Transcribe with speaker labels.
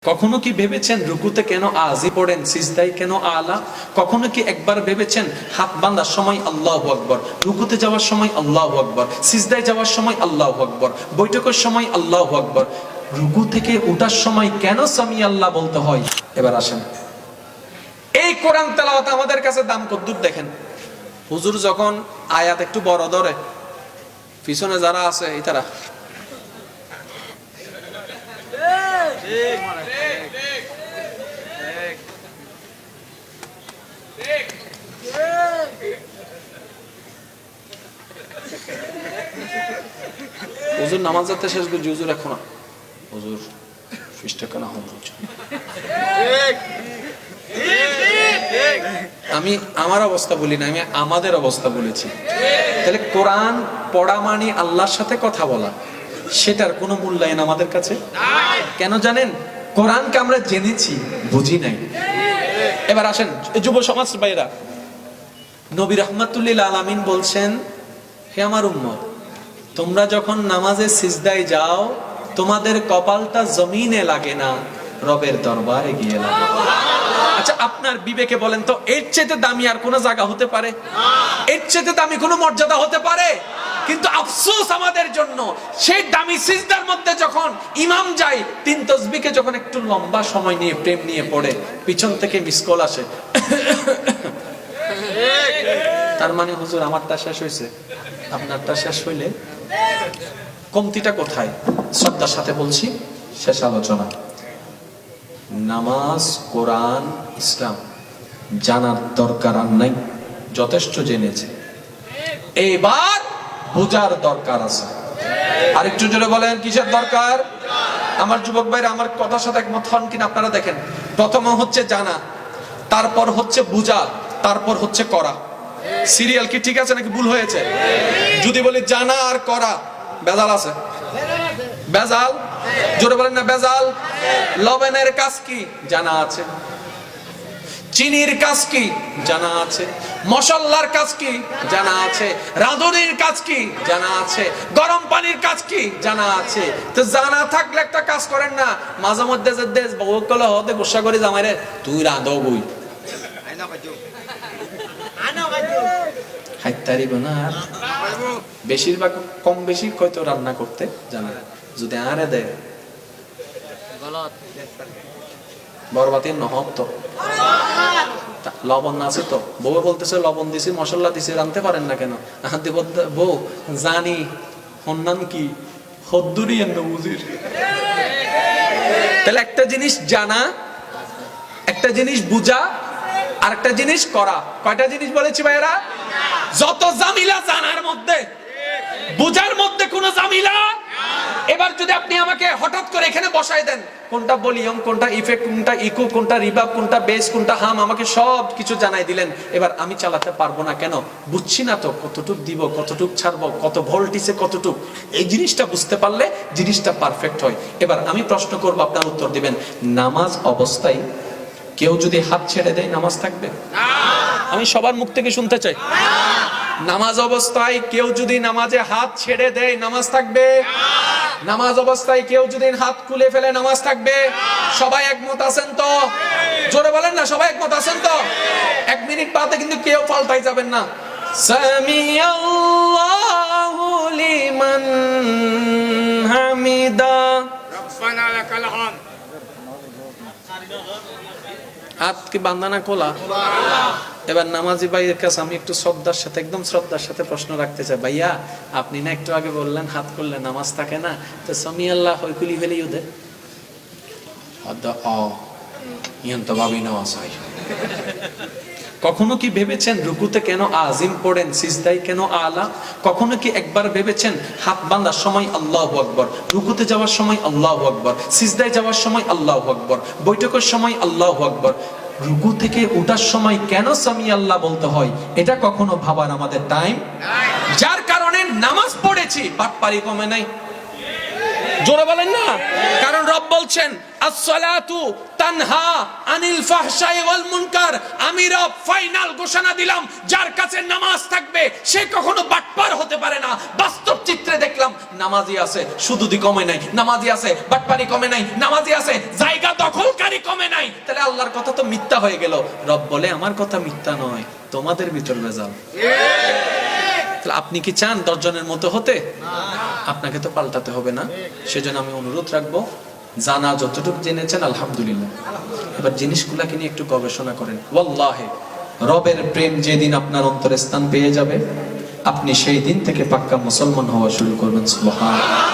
Speaker 1: কখনো কি ভেবেছেন রুকুতে কেন আজি পড়েন, সিজদায় কেন আলা? কখনো কি একবার ভেবেছেন হাত বাঁধার সময় আল্লাহু আকবার, রুকুতে যাওয়ার সময় আল্লাহু আকবার, সিজদায় যাওয়ার সময় আল্লাহু আকবার, বৈঠকের সময় আল্লাহু আকবার, রুকু থেকে ওঠার সময় কেন সামি আল্লাহ বলতে হয়? এবার আসেন, এই কোরআন তেলাওয়াত আমাদের কাছে দাম কদ্দুর দেখেন। হুজুর যখন আয়াত একটু বড় ধরে, পিছনে যারা আছে এই তারা হুজুর নামাজ যাতে শেষ করছি, হুজুর এখন হুজুর ফিসটা কেন হন? আমি আমার অবস্থা বলি না, আমি আমাদের অবস্থা বলেছি। তাহলে কোরআন পড়া মানে আল্লাহর সাথে কথা বলা, সেটার কোনো মূল্যায়ন আমাদের কাছে কেন জানেন? কোরআনকে আমরা জেনেছি, বুঝি নাই। এবার আসেন যুব সমাজ ভাইরা, নবী রাহমাতুল্লিল আলামিন বলছেন, হে আমার উম্মত, তোমরা যখন নামাজে সিজদায় যাও, তোমাদের কপালটা জমিনে লাগে না, রবের দরবারে গিয়ে লাগে। আচ্ছা, আপনার বিবেকে বলেন তো, এর চেয়ে দামি আর কোন জায়গা হতে পারে? এর চেয়ে দামি কোন মর্যাদা হতে পারে? কিন্তু আফসোস আমাদের জন্য, সেই দামি সিজদার মধ্যে যখন ইমাম যায়, তিন তাসবিহকে যখন একটু লম্বা সময় নিয়ে প্রেম নিয়ে পড়ে, পিছন থেকে মিস কল আসে, তার মানে হুজুর আমারটা শেষ হয়েছে, আপনারটা শেষ হইলে কমতিটা কোথায়? শ্রদ্ধার সাথে বলছি, শেষ আলোচনা। নামাজ, কোরআন, ইসলাম জানার দরকার আর নাই, যথেষ্ট জেনেছে, এবার বোঝার দরকার আছে। আরেকটু জোরে বলেন, কিসের দরকার? আমার যুবক ভাইরা আমার কথার সাথে একমত হন কিনা আপনারা দেখেন। প্রথম হচ্ছে জানা, তারপর হচ্ছে বুঝা, তারপর হচ্ছে করা। সিরিয়াল কি ঠিক আছে নাকি ভুল হয়েছে? যদি বলি জানা আর করা, বেজাল আছে? বেজাল? জোরে বলেন না বেজাল। লবণের কাজ কি? জানা আছে। চিনির কাজ কি? জানা আছে। মশলার কাজ কি? জানা আছে। রাঁধুনির কাজ কি? জানা আছে। গরম পানির কাজ কি? জানা আছে। তো জানা থাকলে একটা কাজ করেন না, মাঝে মধ্যে যে দেশ বউকলে হতে গোসা করে জামাইরে, তুই রাঁধো বই বেশিরভাগ কম বেশি হয়তো রান্না করতে জানে, যদি আরে দেয় বরবাতির নহব তো লবণ আছে তো, বউ বলতেছে লবণ দিছি, মশলা দিছি, রাঁধতে পারেন না কেন? বউ জানি হন্নান কি হদ্দুরি বুঝির। তাহলে একটা জিনিস জানা, একটা জিনিস বুঝা, আর একটা জিনিস করা। কয়টা জিনিস বলেছি ভাইরা? যত জামিলা জানার মধ্যে, বুঝার মধ্যে কোনো জামিলা। এবার যদি আপনি আমাকে হঠাৎ করে এখানে বসায় দেন, কোনটা ভলিউম, কোনটা ইফেক্ট, কোনটা ইকো, কোনটা রিভার্ব, কোনটা বেস, কোনটা হাম, আমাকে সব কিছু জানাই দিলেন, এবার আমি চালাতে পারবো না কেন? বুঝছি না তো, কতটুক দিব, কতটুক ছাড়বো, কত ভোল্টেজে কতটুক। এই জিনিসটা বুঝতে পারলে জিনিসটা পারফেক্ট হয়। এবার আমি প্রশ্ন করবো, আপনার উত্তর দিবেন। নামাজ অবস্থায় কেউ যদি হাত ছেড়ে দেয়, নামাজ থাকবে? আমি সবার মুখ থেকে শুনতে চাই। নামাজ অবস্থায় কেউ যদি নামাজে হাত ছেড়ে দেয়, নামাজ থাকবে? নামাজ অবস্থায় কেউ যদি হাত খুলে ফেলে, নামাজ থাকবে? সবাই একমত আছেন তো? জোরে বলেন না, সবাই একমত আছেন তো? এক মিনিট বাদে কিন্তু কেউ পাল্টাই যাবেন না। সামিআল্লাহু লিমান হামিদা, রব্বানা লাকাল হামদ। হাত কি বান্দানা খোলা? এবার নামাজি ভাইয়ের কাছে আমি একটু শ্রদ্ধার সাথে, একদম শ্রদ্ধার সাথে প্রশ্ন রাখতে চাই। ভাইয়া, আপনি না একটু আগে বললেন হাত করলে নামাজ থাকে না, তো সামি আল্লাহ হয় খুলি ফেলি ওদের তো ভাবি নামাজ হয়। কখনো কি ভেবেছেন রুকুতে কেন আজিম পড়েন, সিজদায় কেন আলা? কখনো কি একবার ভেবেছেন হাত বাঁধার সময় আল্লাহু আকবার, রুকুতে যাওয়ার সময় আল্লাহু আকবার, সিজদায় যাওয়ার সময় আল্লাহু আকবার, বৈঠকের সময় আল্লাহু আকবার, রুকু থেকে ওঠার সময় কেন সামি আল্লাহ বলতে হয়? এটা কখনো ভাবার আমাদের টাইম? যার কারণে নামাজ পড়েছি, বাটপারি কমে নাই। জোরে বলেন না, কারণ রব বলছেন আসসালাতু তানহা আনিল ফাহশাই ওয়াল মুনকার। আমি রব ফাইনাল ঘোষণা দিলাম, যার কাছে নামাজ থাকবে সে কখনো বাটপার হতে পারে না। বাস্তব চিত্রে দেখলাম নামাজি আছে, সুদুদি কমে নাই, নামাজি আছে, বাটপারি কমে নাই, নামাজি আছে, জায়গা দখল কথা তো মিথ্যা হয়ে গেল। রব বলে আমার কথা মিথ্যা নয়, তোমাদের ভিতর ভেজাল। তাহলে আপনি কি চান 10 জনের মতো হতে? আপনাকে তো পাল্টাতে হবে না। সেজন্য আমি অনুরোধ রাখবো, জানা যতটুকু জেনেছেন আলহামদুলিল্লাহ, এবার জিনিসগুলাকে নিয়ে একটু গবেষণা করেন। ওয়াল্লাহি রবের প্রেম যেদিন আপনার অন্তরে স্থান পেয়ে যাবে, আপনি সেই দিন থেকে পাক্কা মুসলমান হওয়া শুরু করবেন। সুবহানাল্লাহ।